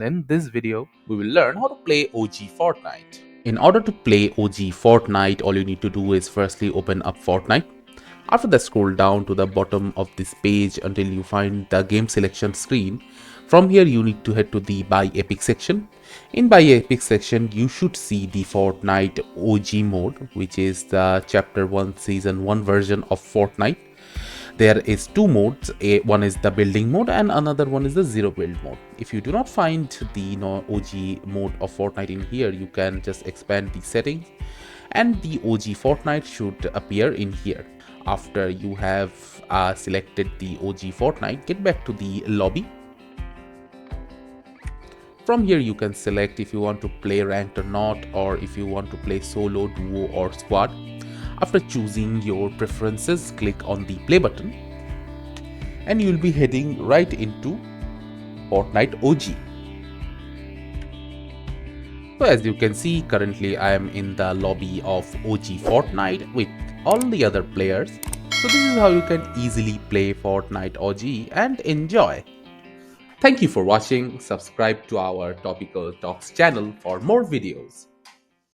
In this video, we will learn how to play OG Fortnite. In order to play OG Fortnite, all you need to do is firstly open up Fortnite. After that, scroll down to the bottom of this page until you find the game selection screen. From here, you need to head to the Buy Epic section. In Buy Epic section, you should see the Fortnite OG mode, which is the Chapter 1 Season 1 version of Fortnite. There is two modes. One is the building mode and another one is the zero build mode. If you do not find the OG mode of Fortnite in here, you can just expand the settings and the OG Fortnite should appear in here. After you have selected the OG Fortnite, get back to the lobby. From here you can select if you want to play ranked or not, or if you want to play solo, duo or squad. After choosing your preferences, click on the play button and you will be heading right into Fortnite OG. So as you can see, currently I am in the lobby of OG Fortnite with all the other players. So this is how you can easily play Fortnite OG and enjoy. Thank you for watching. Subscribe to our Topical Talks channel for more videos.